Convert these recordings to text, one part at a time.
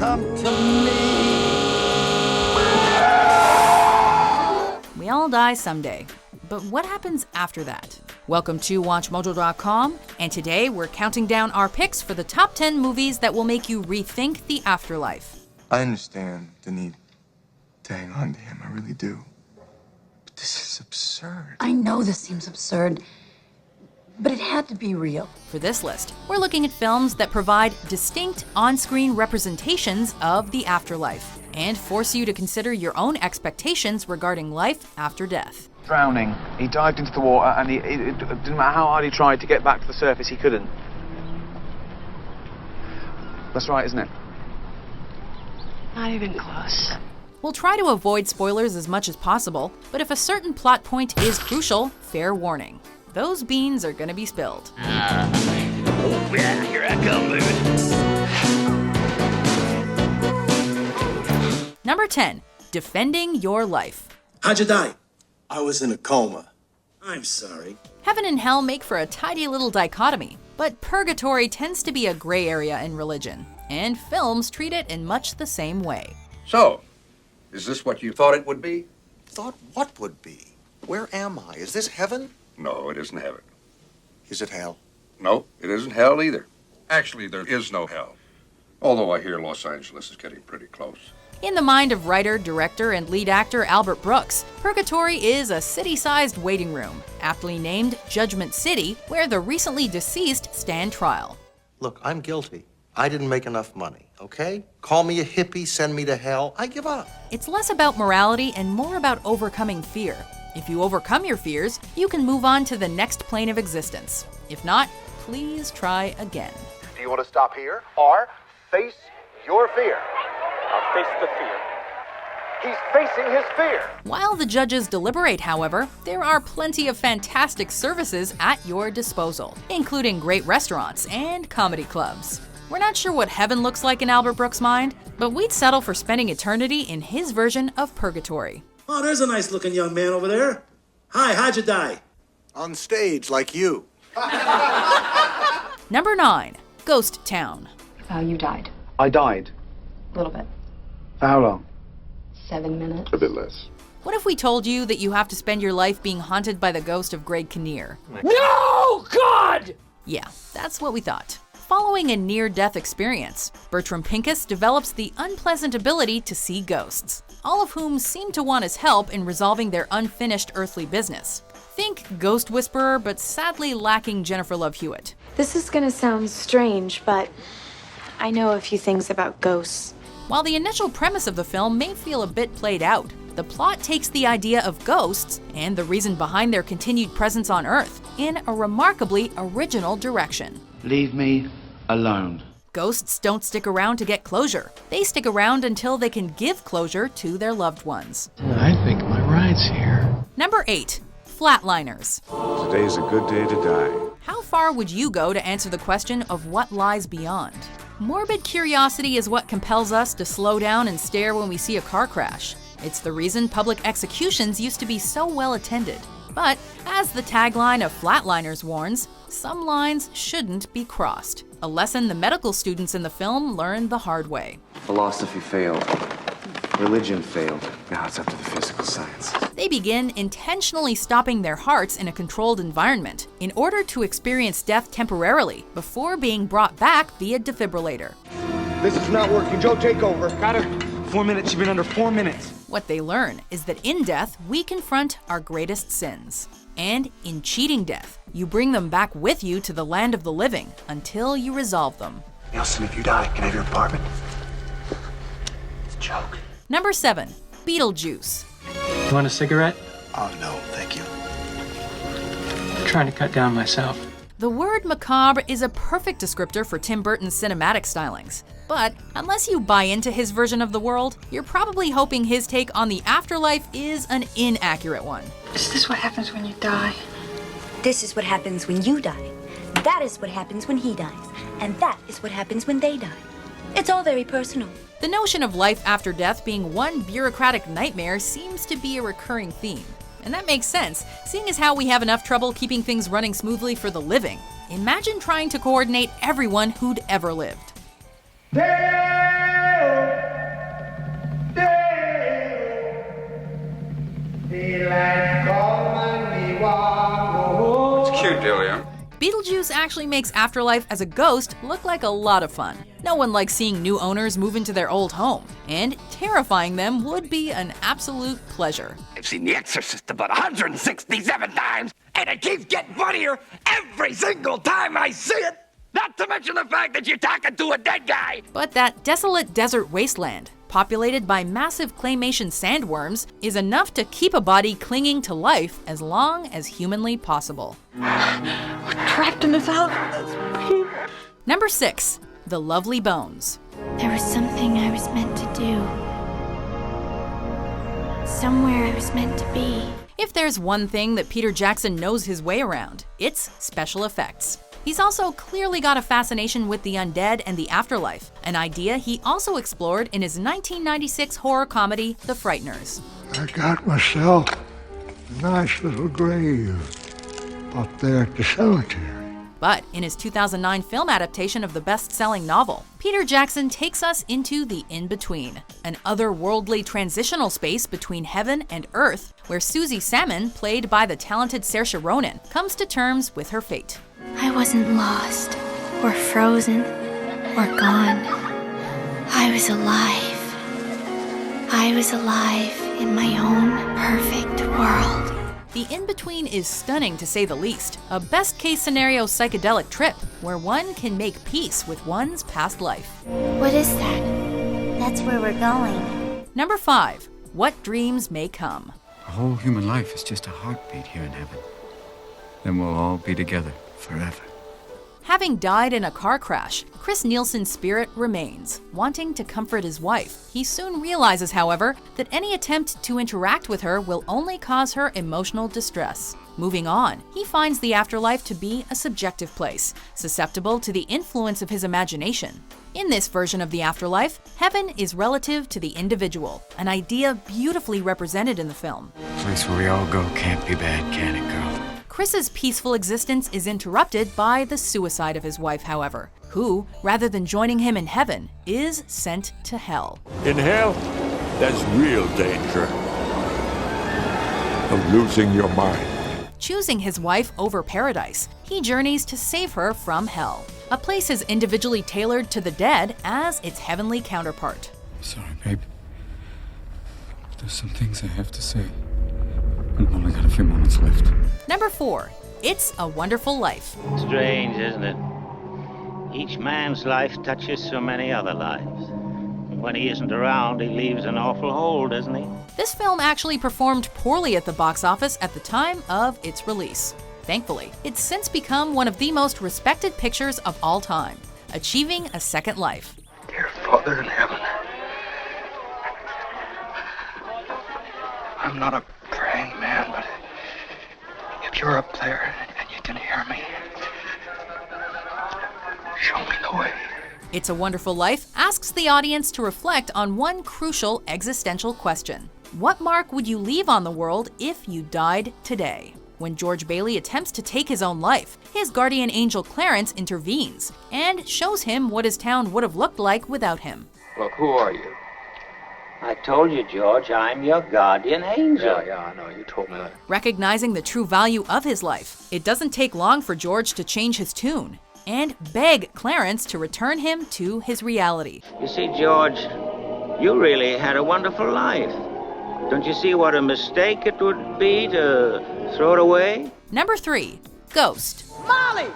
come to me. We all die someday, but what happens after that? Welcome to WatchMojo.com, and today we're counting down our picks for the top 10 movies that will make you rethink the afterlife. I understand the need to hang on to him, I really do. But this is absurd. I know this seems absurd, but it had to be real. For this list, we're looking at films that provide distinct on-screen representations of the afterlife and force you to consider your own expectations regarding life after death. Drowning. He dived into the water and it didn't matter how hard he tried to get back to the surface, he couldn't. That's right, isn't it? Not even close. We'll try to avoid spoilers as much as possible, but if a certain plot point is crucial, fair warning. Those beans are gonna be spilled. Oh yeah, here I come, baby. Number 10, Defending Your Life. How'd you die? I was in a coma. I'm sorry. Heaven and hell make for a tidy little dichotomy, but purgatory tends to be a gray area in religion, and films treat it in much the same way. So, is this what you thought it would be? Thought what would be? Where am I? Is this heaven? No, it isn't heaven. Is it hell? No, it isn't hell either. Actually, there is no hell. Although I hear Los Angeles is getting pretty close. In the mind of writer, director, and lead actor Albert Brooks, purgatory is a city-sized waiting room, aptly named Judgment City, where the recently deceased stand trial. Look, I'm guilty. I didn't make enough money, okay? Call me a hippie, send me to hell. I give up. It's less about morality and more about overcoming fear. If you overcome your fears, you can move on to the next plane of existence. If not, please try again. Do you want to stop here or face your fear? I'll face the fear. He's facing his fear. While the judges deliberate, however, there are plenty of fantastic services at your disposal, including great restaurants and comedy clubs. We're not sure what heaven looks like in Albert Brooks' mind, but we'd settle for spending eternity in his version of purgatory. Oh, there's a nice-looking young man over there. Hi, how'd you die? On stage, like you. Number 9, Ghost Town. You died. I died. A little bit. For how long? 7 minutes. A bit less. What if we told you that you have to spend your life being haunted by the ghost of Greg Kinnear? No, God! Yeah, that's what we thought. Following a near-death experience, Bertram Pincus develops the unpleasant ability to see ghosts, all of whom seem to want his help in resolving their unfinished earthly business. Think Ghost Whisperer, but sadly lacking Jennifer Love Hewitt. This is gonna sound strange, but I know a few things about ghosts. While the initial premise of the film may feel a bit played out, the plot takes the idea of ghosts and the reason behind their continued presence on Earth in a remarkably original direction. Leave me alone. Ghosts don't stick around to get closure. They stick around until they can give closure to their loved ones. I think my ride's here. Number 8, Flatliners. Today's a good day to die. How far would you go to answer the question of what lies beyond? Morbid curiosity is what compels us to slow down and stare when we see a car crash. It's the reason public executions used to be so well attended. But, as the tagline of Flatliners warns, some lines shouldn't be crossed. A lesson the medical students in the film learned the hard way. Philosophy failed. Religion failed. Now it's up to the physical science. They begin intentionally stopping their hearts in a controlled environment in order to experience death temporarily before being brought back via defibrillator. This is not working. Joe, take over. Got her. 4 minutes. You've been under 4 minutes. What they learn is that in death, we confront our greatest sins. And in cheating death, you bring them back with you to the land of the living until you resolve them. Nelson, if you die, can I have your apartment? It's a joke. Number 7, Beetlejuice. You want a cigarette? Oh, no, thank you. I'm trying to cut down myself. The word macabre is a perfect descriptor for Tim Burton's cinematic stylings. But unless you buy into his version of the world, you're probably hoping his take on the afterlife is an inaccurate one. Is this what happens when you die? This is what happens when you die. That is what happens when he dies. And that is what happens when they die. It's all very personal. The notion of life after death being one bureaucratic nightmare seems to be a recurring theme. And that makes sense, seeing as how we have enough trouble keeping things running smoothly for the living. Imagine trying to coordinate everyone who'd ever lived. Hail It's cute, Delia. Beetlejuice actually makes Afterlife as a ghost look like a lot of fun. No one likes seeing new owners move into their old home, and terrifying them would be an absolute pleasure. I've seen The Exorcist about 167 times, and it keeps getting funnier every single time I see it. Not to mention the fact that you're talking to a dead guy. But that desolate desert wasteland, populated by massive claymation sandworms, is enough to keep a body clinging to life as long as humanly possible. We're trapped in this house with those people. Number 6. The Lovely Bones. There was something I was meant to do. Somewhere I was meant to be. If there's one thing that Peter Jackson knows his way around, it's special effects. He's also clearly got a fascination with the undead and the afterlife, an idea he also explored in his 1996 horror comedy, The Frighteners. I got myself a nice little grave up there at the cemetery. But in his 2009 film adaptation of the best-selling novel, Peter Jackson takes us into the in-between, an otherworldly transitional space between heaven and earth, where Susie Salmon, played by the talented Saoirse Ronan, comes to terms with her fate. I wasn't lost, or frozen, or gone. I was alive. I was alive in my own perfect world. The in-between is stunning to say the least, a best-case scenario psychedelic trip where one can make peace with one's past life. What is that? That's where we're going. Number 5. What Dreams May Come. A whole human life is just a heartbeat here in heaven. Then we'll all be together forever. Having died in a car crash, Chris Nielsen's spirit remains, wanting to comfort his wife. He soon realizes, however, that any attempt to interact with her will only cause her emotional distress. Moving on, he finds the afterlife to be a subjective place, susceptible to the influence of his imagination. In this version of the afterlife, heaven is relative to the individual, an idea beautifully represented in the film. The place where we all go can't be bad, can it, girl? Chris's peaceful existence is interrupted by the suicide of his wife, however, who, rather than joining him in heaven, is sent to hell. In hell, there's real danger of losing your mind. Choosing his wife over paradise, he journeys to save her from hell, a place as individually tailored to the dead as its heavenly counterpart. Sorry, babe. There's some things I have to say. I've only got a few moments left. Number 4. It's a Wonderful Life. Strange, isn't it? Each man's life touches so many other lives. And when he isn't around, he leaves an awful hole, doesn't he? This film actually performed poorly at the box office at the time of its release. Thankfully, it's since become one of the most respected pictures of all time, achieving a second life. Dear Father in heaven, I'm not a praying man, but if you're up there and you can hear me, show me the way. It's a Wonderful Life asks the audience to reflect on one crucial existential question. What mark would you leave on the world if you died today? When George Bailey attempts to take his own life, his guardian angel Clarence intervenes and shows him what his town would have looked like without him. Look, who are you? I told you, George, I'm your guardian angel. Yeah, I know. You told me that. Recognizing the true value of his life, it doesn't take long for George to change his tune and beg Clarence to return him to his reality. You see, George, you really had a wonderful life. Don't you see what a mistake it would be to throw it away? Number 3. Ghost. Molly!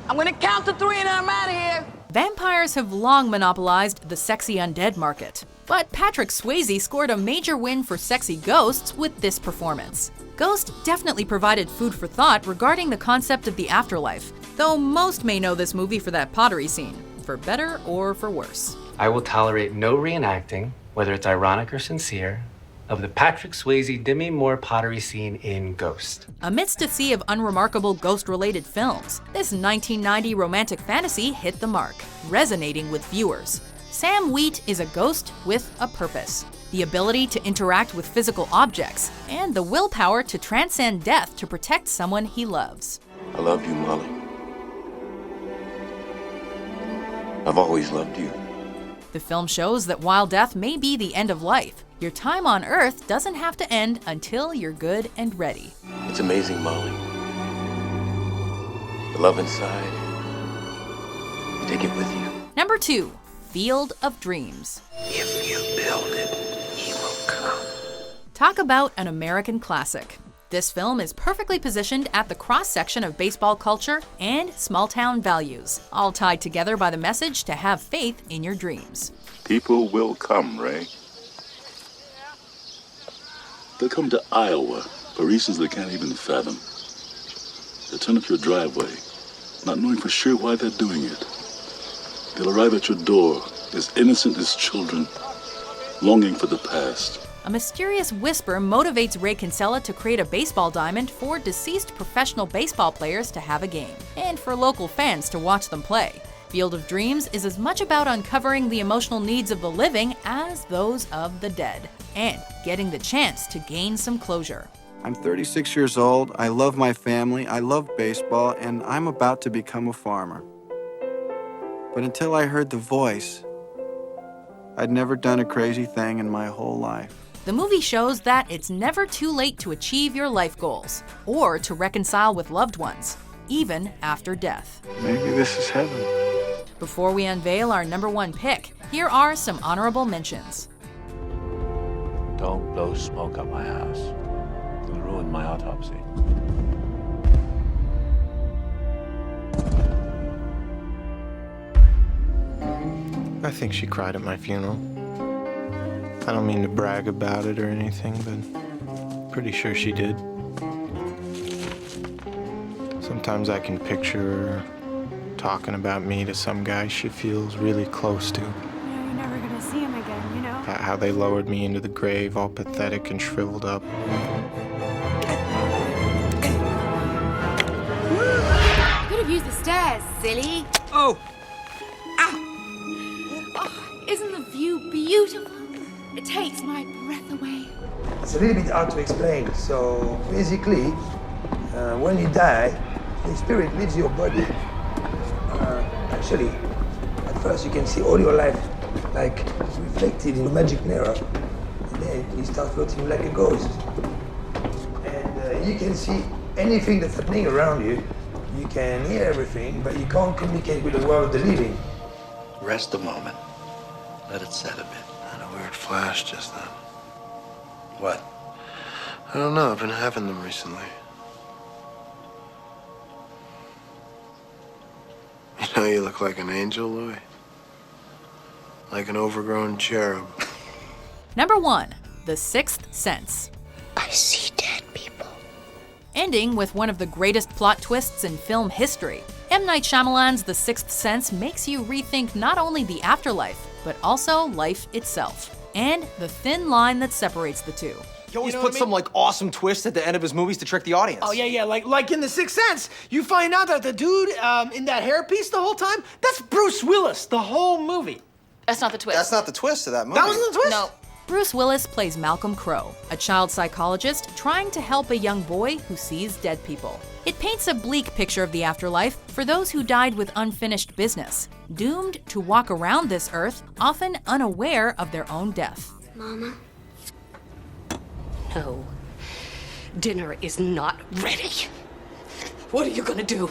I'm gonna count to 3 and I'm out of here. Vampires have long monopolized the sexy undead market, but Patrick Swayze scored a major win for sexy ghosts with this performance. Ghost definitely provided food for thought regarding the concept of the afterlife, though most may know this movie for that pottery scene, for better or for worse. I will tolerate no reenacting, whether it's ironic or sincere, of the Patrick Swayze Demi Moore pottery scene in Ghost. Amidst a sea of unremarkable ghost-related films, this 1990 romantic fantasy hit the mark, resonating with viewers. Sam Wheat is a ghost with a purpose, the ability to interact with physical objects, and the willpower to transcend death to protect someone he loves. I love you, Molly. I've always loved you. The film shows that while death may be the end of life, Your time on Earth doesn't have to end until you're good and ready. It's amazing, Molly. The love inside, you take it with you. Number 2, Field of Dreams. If you build it, he will come. Talk about an American classic. This film is perfectly positioned at the cross-section of baseball culture and small-town values, all tied together by the message to have faith in your dreams. People will come, Ray. They'll come to Iowa for reasons they can't even fathom. They'll turn up your driveway, not knowing for sure why they're doing it. They'll arrive at your door as innocent as children, longing for the past. A mysterious whisper motivates Ray Kinsella to create a baseball diamond for deceased professional baseball players to have a game, and for local fans to watch them play. Field of Dreams is as much about uncovering the emotional needs of the living as those of the dead, and getting the chance to gain some closure. I'm 36 years old, I love my family, I love baseball, and I'm about to become a farmer. But until I heard the voice, I'd never done a crazy thing in my whole life. The movie shows that it's never too late to achieve your life goals, or to reconcile with loved ones, even after death. Maybe this is heaven. Before we unveil our number 1 pick, here are some honorable mentions. Don't blow smoke up my house. It'll ruin my autopsy. I think she cried at my funeral. I don't mean to brag about it or anything, but pretty sure she did. Sometimes I can picture her talking about me to some guy she feels really close to. You're never gonna see him again, you know? How they lowered me into the grave all pathetic and shriveled up. You could have used the stairs, silly. Oh! Isn't the view beautiful? It takes my breath away. It's a little bit hard to explain. So basically, when you die, the spirit leaves your body. Actually, at first you can see all your life like reflected in a magic mirror, and then you start floating like a ghost. And you can see anything that's happening around you. You can hear everything, but you can't communicate with the world of the living. Rest a moment. Let it set a bit. Had a weird flash just then. What? I don't know, I've been having them recently. You know, you look like an angel, Louis. Like an overgrown cherub. Number 1, The Sixth Sense. I see dead people. Ending with one of the greatest plot twists in film history, M. Night Shyamalan's The Sixth Sense makes you rethink not only the afterlife, but also life itself, and the thin line that separates the two. He always puts some like awesome twist at the end of his movies to trick the audience. Oh, yeah, like in The Sixth Sense, you find out that the dude in that hairpiece the whole time, that's Bruce Willis, the whole movie. That's not the twist. That's not the twist of that movie. That wasn't the twist? No. Bruce Willis plays Malcolm Crowe, a child psychologist trying to help a young boy who sees dead people. It paints a bleak picture of the afterlife for those who died with unfinished business, doomed to walk around this earth, often unaware of their own death. Mama? No. Dinner is not ready. What are you gonna do?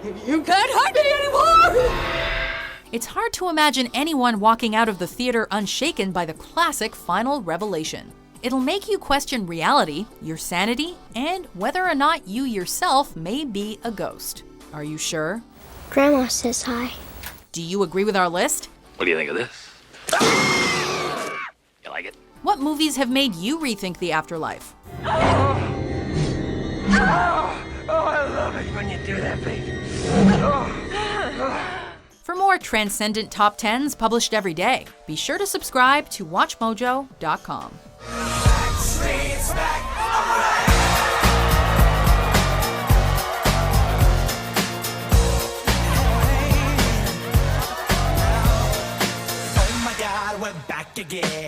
You can't hurt me anymore! It's hard to imagine anyone walking out of the theater unshaken by the classic final revelation. It'll make you question reality, your sanity, and whether or not you yourself may be a ghost. Are you sure? Grandma says hi. Do you agree with our list? What do you think of this? You like it? What movies have made you rethink the afterlife? Oh, I love it when you do that, baby. For more transcendent top 10s published every day, be sure to subscribe to WatchMojo.com. Oh my God, we're back again.